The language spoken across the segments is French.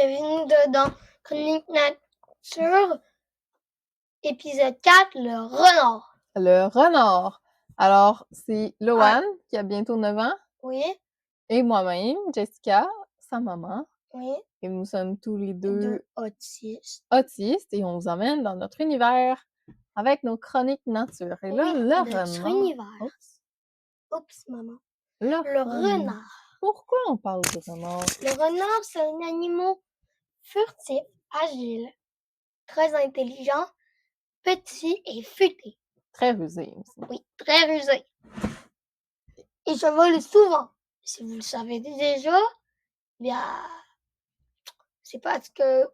Bienvenue dans Chronique Nature, épisode 4, le renard. Le renard. Alors, c'est Loane qui a bientôt 9 ans Oui, et moi-même, Jessica, sa maman. oui. Et nous sommes tous les deux Autistes. autistes et on vous emmène dans notre univers avec nos chroniques nature. Et là, Oui, le notre renard. univers. Oups. Oups, maman. Le Le renard. renard. Pourquoi on parle du renard? Le renard, c'est un animal furtif, agile, très intelligent, petit et futé. Très rusé aussi. Oui, très rusé. Il se vole souvent. Si vous le savez déjà, bien, c'est parce que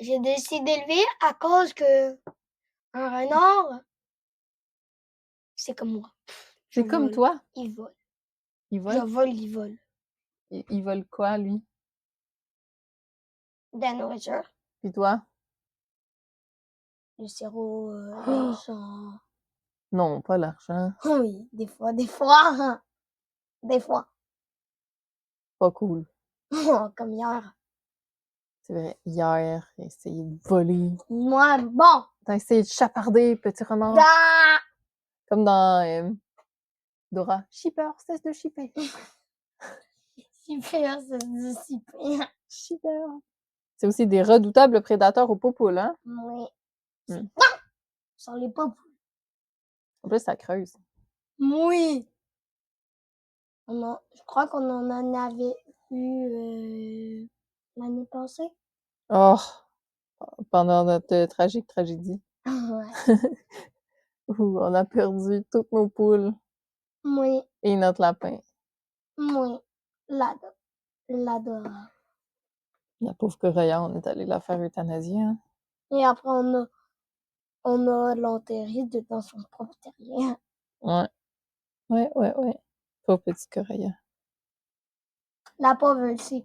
j'ai décidé d'élever à cause que un renard, c'est comme moi. C'est Je comme vole, toi. il vole. Il Je vole. vole, il vole. Il vole quoi, lui? De la nourriture, Puis toi? le sirop, l'argent. Non, pas l'argent. Oui, des fois, hein. Des fois. Pas cool. Comme hier. C'est vrai, hier, il a essayé de voler. Moi, bon. T'as essayé de chaparder, petit renard. Da! Comme dans Dora. Shipper, cesse de shipper. Super, c'est super. Shipper. C'est aussi des redoutables prédateurs aux popoules, hein? Oui. Hmm. Sans les popes. En plus, ça creuse. Oui. Je crois qu'on en avait eu l'année passée. Oh! Pendant notre tragique tragédie. Ouais. Où on a perdu toutes nos poules Oui, et notre lapin. oui. L'adore. La pauvre Coraya, on est allé la faire euthanasier, hein? Et après, on a l'enterré dans son propre terrier. Ouais. Ouais. Pauvre petit Coraya. La pauvre, elle s'est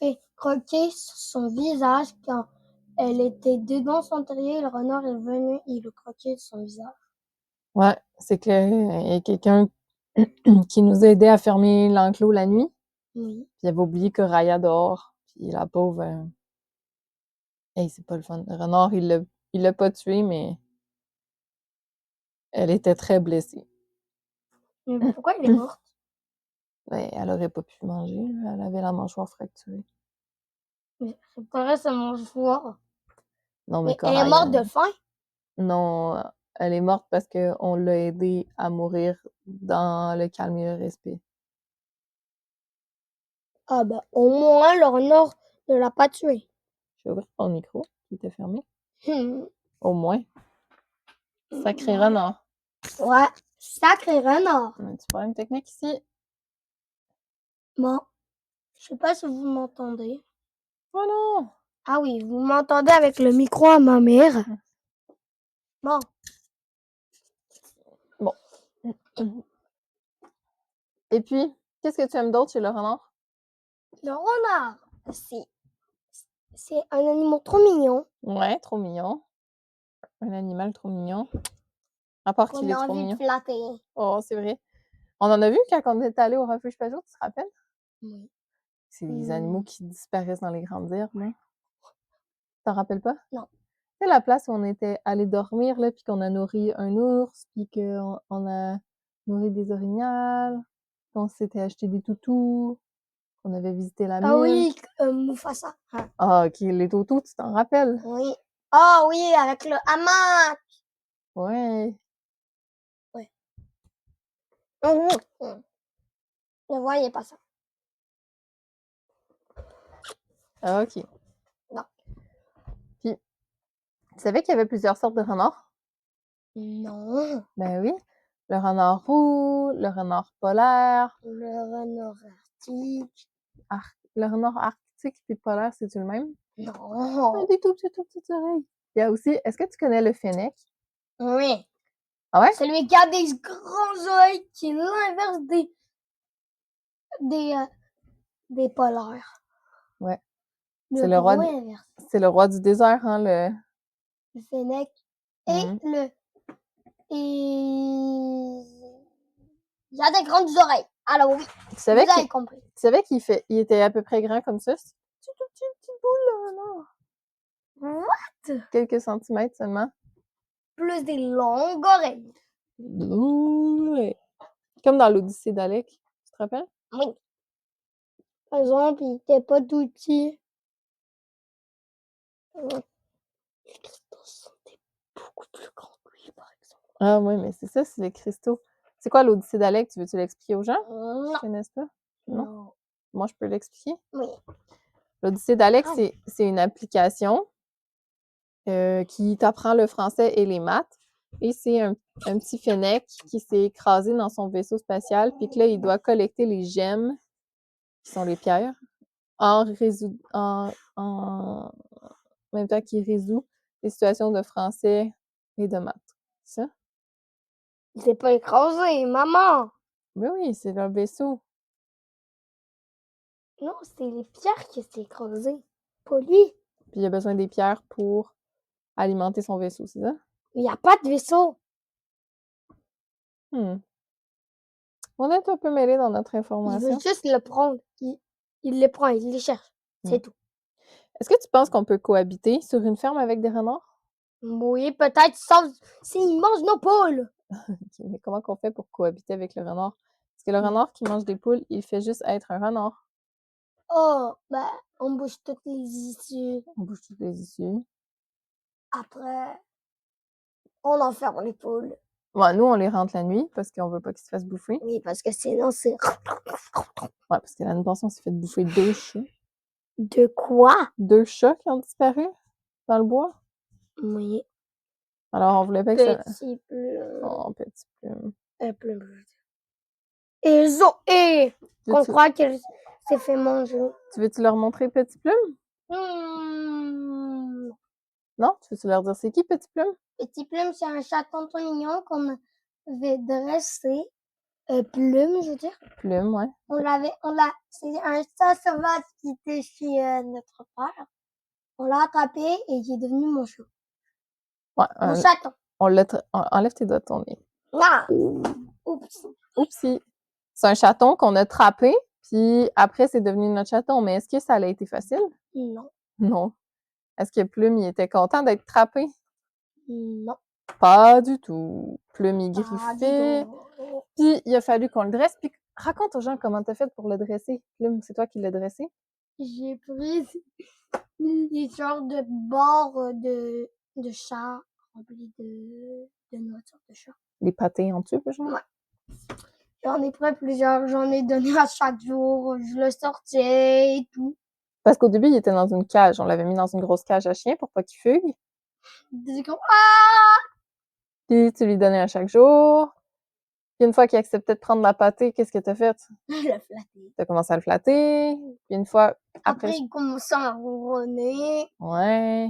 fait croquer sur son visage quand elle était dedans son terrier. Le renard est venu et le croquer sur son visage. Ouais, c'est clair. Il y a quelqu'un qui nous a aidé à fermer l'enclos la nuit. Oui. Puis il avait oublié Coraya dehors. Puis la pauvre... Hey, c'est pas le fun. Le renard, il l'a pas tué, mais elle était très blessée. Mais pourquoi elle est morte? Ouais, elle aurait pas pu manger. Elle avait la mâchoire fracturée. C'est pas vrai, ça mange fort. Non, mais Mais elle est Coraya... morte de faim? Non, elle est morte parce qu'on l'a aidée à mourir dans le calme et le respect. Ah ben, au moins, le renard ne l'a pas tué. Je vais ouvrir ton micro, qui était fermé. Hmm. Au moins. Sacré Ouais. renard. Ouais, sacré renard. On a un petit problème technique ici. Bon, je sais pas si vous m'entendez. Oh non! Ah oui, vous m'entendez avec le micro à ma mère. Bon. Bon. Et puis, qu'est-ce que tu aimes d'autre chez le renard? Le renard, c'est un animal trop mignon. Ouais, trop mignon. Un animal trop mignon. À part qu'il Qu'on est a trop envie de mignon. flatter. Oh, c'est vrai. On en a vu quand on est allé au refuge Pajot, tu te rappelles? Oui. C'est des animaux qui disparaissent dans les grandes herbes, là. T'en rappelles pas? Non. C'est la place où on était allé dormir, là, puis qu'on a nourri un ours, puis qu'on a nourri des orignales, qu'on s'était acheté des toutous, qu'on avait visité la mine. Ah oui, Mufasa. Hein. Ah, ok, les toutous, tu t'en rappelles? Oui. Ah oui, avec le hamac. Ouais. Ouais. Ne voyez pas ça. Ah, ok. Non. Puis, tu savais qu'il y avait plusieurs sortes de renards? Non. Ben oui. Le renard roux, le renard polaire, Le renard arctique. le renard arctique puis polaire, c'est-tu le même? Non. Des tout petites oreilles. Il y a aussi, est-ce que tu connais le fennec? Oui. Ah ouais? Celui qui a des grands oreilles qui est l'inverse des polaires. Ouais. Le C'est le roi, gros inverse. c'est le roi du désert, hein, Le fennec et Mhm. le... Et... Il a des grandes oreilles. Alors oui, Tu vous savais avez compris. qu'il était à peu près grand comme ça? C'est tout petit, petite boule, là. What? Quelques centimètres seulement. Plus des longues oreilles. Ouais. Comme dans l'Odyssée d'Alec. Tu te rappelles? Oui. Par exemple, il était pas tout petit. Les cristaux sont beaucoup plus grands que lui, par exemple. Ah oui, mais c'est ça, c'est les cristaux. C'est quoi l'Odyssée d'Alec? Tu veux-tu l'expliquer aux gens qui Non. connaissent pas? Non? Non. Moi, je peux l'expliquer. Oui. L'Odyssée d'Alec, Ah. c'est une application qui t'apprend le français et les maths. Et c'est un petit fennec qui s'est écrasé dans son vaisseau spatial, puis que là, il doit collecter les gemmes, qui sont les pierres, en même temps qu'il résout les situations de français et de maths. C'est ça? Il s'est pas écrasé, maman. Mais oui, c'est leur vaisseau. Non, c'est les pierres qui s'est écrasé. Pas lui. Puis il a besoin des pierres pour alimenter son vaisseau, c'est ça? Il n'y a pas de vaisseau. Hmm. On est un peu mêlés dans notre Il veut information. juste le prendre. Il le prend, il les cherche. C'est tout. Est-ce que tu penses qu'on peut cohabiter sur une ferme avec des renards? Oui, peut-être, sauf s'il mange nos poules. Ok, mais comment qu'on fait pour cohabiter avec le renard? Parce que le renard qui mange des poules, il fait juste être un renard. Oh, ben, on bouge toutes les issues. On bouge toutes les issues. Après, on enferme les poules. Ouais, nous, on les rentre la nuit parce qu'on veut pas qu'ils se fassent bouffer. Oui, parce que sinon, c'est... Ouais, parce que l'année passée, on s'est fait bouffer 2 chats. De quoi? 2 chats qui ont disparu dans le bois. Oui. Alors, on voulait pas que ça... Petit plume. Oh, petit plume. Plume. Et Zoé! Qu'on Veux-tu croit qu'elle s'est fait manger. tu veux-tu leur montrer Petit Plume? Hmm. Non? Tu veux-tu leur dire c'est qui Petit Plume? Petit Plume, c'est un chaton trop mignon qu'on avait dressé. Plume, je veux dire. Plume, ouais. C'est un chat sauvage qui était chez notre père. On l'a attrapé et il est devenu mon chat. Ouais, Mon chaton. enlève tes doigts de ton nez. Ah! Oups. Oupsie! C'est un chaton qu'on a trappé, puis après, c'est devenu notre chaton. Mais est-ce que ça a été facile? Non. Non. Est-ce que Plume, il était content d'être trappé? Non. Pas du tout. Plume, il Pas du griffait, tout. puis il a fallu qu'on le dresse. Puis raconte aux gens comment t'as fait pour le dresser. Plume, c'est toi qui l'as dressé? J'ai pris des genres de bords de chat remplis de nourriture de chat. Les pâtés en tube, genre? Ouais. J'en ai pris plusieurs, j'en ai donné à chaque jour, je le sortais et tout. Parce qu'au début, il était dans une cage. On l'avait mis dans une grosse cage à chien pour pas qu'il fugue. C'est comme ah! Puis tu lui donnais à chaque jour. Puis une fois qu'il acceptait de prendre la pâtée, qu'est-ce que t'as fait? Je le flattais. T'as commencé à le flatter. Puis une fois Après, après, il commençait à ronronner. ouais.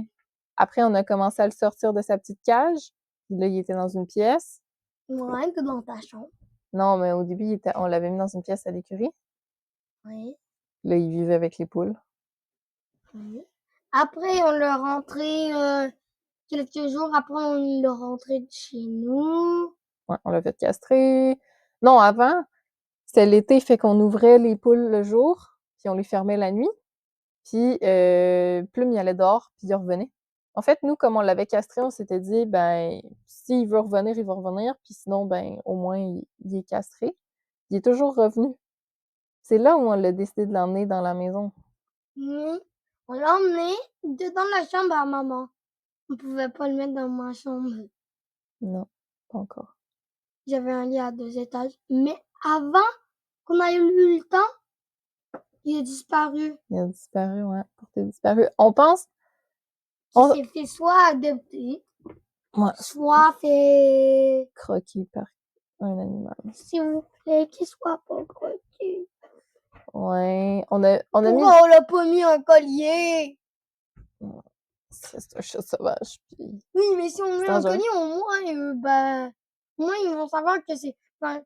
Après, on a commencé à le sortir de sa petite cage. Puis là, il était dans une pièce. Ouais, que dans ta chambre. Non, mais au début, on l'avait mis dans une pièce à l'écurie. Oui. Là, il vivait avec les poules. Oui. Après, on l'a rentré quelques jours après, on l'a rentré de chez nous. Ouais, on l'a fait castrer. Non, avant, c'était l'été, fait qu'on ouvrait les poules le jour, puis on les fermait la nuit. Puis Plume, il allait dehors, puis il revenait. En fait, nous, comme on l'avait castré, on s'était dit, ben, s'il veut revenir, il va revenir, puis sinon, ben, au moins, il est castré. Il est toujours revenu. C'est là où on l'a décidé de l'emmener dans la maison. Oui. On l'a emmené dans la chambre à maman. On pouvait pas le mettre dans ma chambre. Non, pas encore. J'avais un lit à 2 étages. Mais avant qu'on ait eu le temps, il a disparu. Il a disparu, ouais, porté disparu. On pense... Il On... s'est fait soit adopter, Ouais, soit fait... croqué par un animal. S'il vous plaît, qu'il soit pas croqué. Ouais, on a mis... Pourquoi on l'a pas mis un collier? C'est un chat sauvage, puis Oui, mais si on met c'est un dangereux. collier, au moins ils vont savoir que c'est... Ben,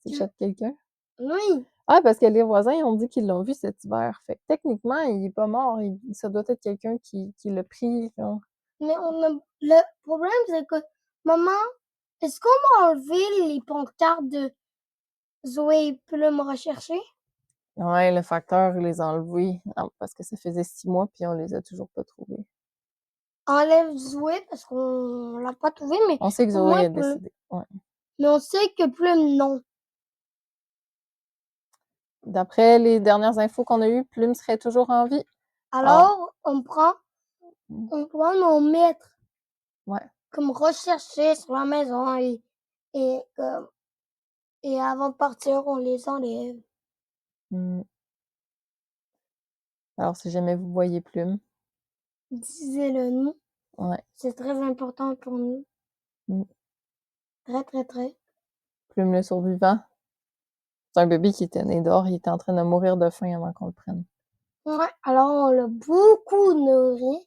C'est le chat de quelqu'un. oui, Ah, parce que les voisins, ils ont dit qu'ils l'ont vu cet hiver. Fait que techniquement, il est pas mort. Ça doit être quelqu'un qui l'a pris, genre. mais le problème, c'est que... Maman, est-ce qu'on va enlever les pancartes Zoé et Plume recherchés. Ouais, le facteur, il les a enlevés parce que ça faisait 6 mois, puis on les a toujours pas trouvés. Enlève Zoé parce qu'on l'a pas trouvé, mais On sait que au Zoé moins est Plume. décédée. Ouais. Mais on sait que Plume, non. D'après les dernières infos qu'on a eues, Plume serait toujours en vie. Alors, on prend nos maîtres Ouais. comme recherchés sur la maison et avant de partir, on les enlève. Alors, si jamais vous voyez Plume, Disez-le nous. ouais. C'est très important pour nous. Très, très, très. Plume le survivant. C'est un bébé qui était né dehors, il était en train de mourir de faim avant qu'on le prenne. Ouais, alors on l'a beaucoup nourri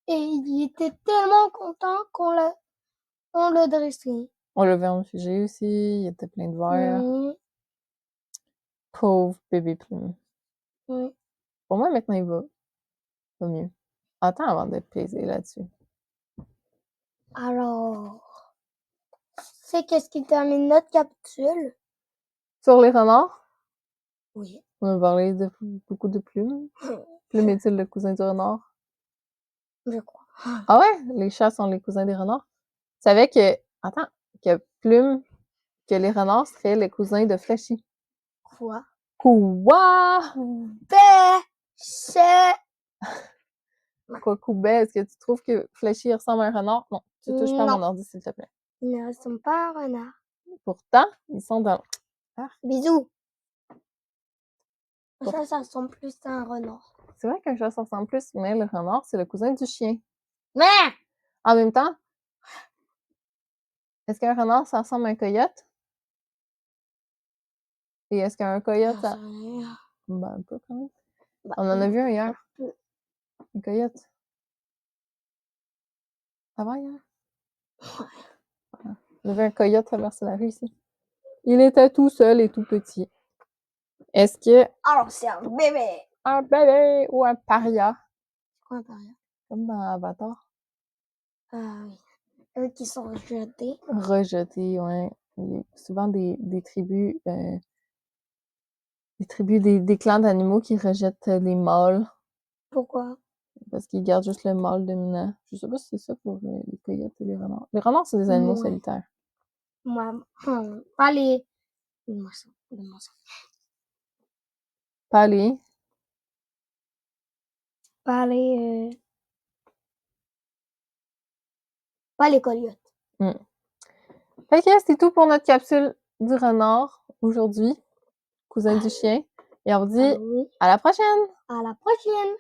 et il était tellement content qu'on l'a dressé. On l'a vu en réfugié aussi, il était plein de verre. Pauvre bébé Plume. Oui. Pour moi, maintenant, il va mieux. Attends avant de peser là-dessus. Alors, c'est qu'est-ce qui termine notre capsule? Sur les renards, Oui. on a parlé de beaucoup de Plume. Plume est-il le cousin du renard? Je crois. Ah ouais? Les chats sont les cousins des renards? Tu savais que Plume, que les renards seraient les cousins de Flashy. Quoi? Quoi? Ben, c'est... Quoi, Koubet? Est-ce que tu trouves que Flashy ressemble à un renard? Non, tu touches pas à mon ordi, s'il te plaît. Ils ne ressemblent pas à un renard. Pourtant, ils sont dans... Bisous. Ça ressemble plus à un renard. C'est vrai qu'un chat, ça ressemble plus, mais le renard, c'est le cousin du chien. Mais! En même temps, est-ce qu'un renard, ça ressemble à un coyote? Et est-ce qu'un coyote, ça... Ben, un peu quand même. On en a vu un hier. Un coyote. Avant hier? On a vu un coyote traverser la rue ici. Il était tout seul et tout petit. Est-ce que... Alors, c'est un bébé. Un bébé ou un paria? C'est quoi un paria? Comme dans Avatar. Ah oui. Eux qui sont rejetés. Rejetés, ouais. Il y a souvent des tribus... des clans d'animaux qui rejettent les mâles. Pourquoi? Parce qu'ils gardent juste le mâle dominant. Je sais pas si c'est ça pour les coyotes et les renards. Les renards, c'est des animaux solitaires. Moi, pas les... Pas les... Pas les... Pas les coyotes. Fait que c'est tout pour notre capsule du renard aujourd'hui, cousin du chien. Et on vous dit Oui. à la prochaine! À la prochaine!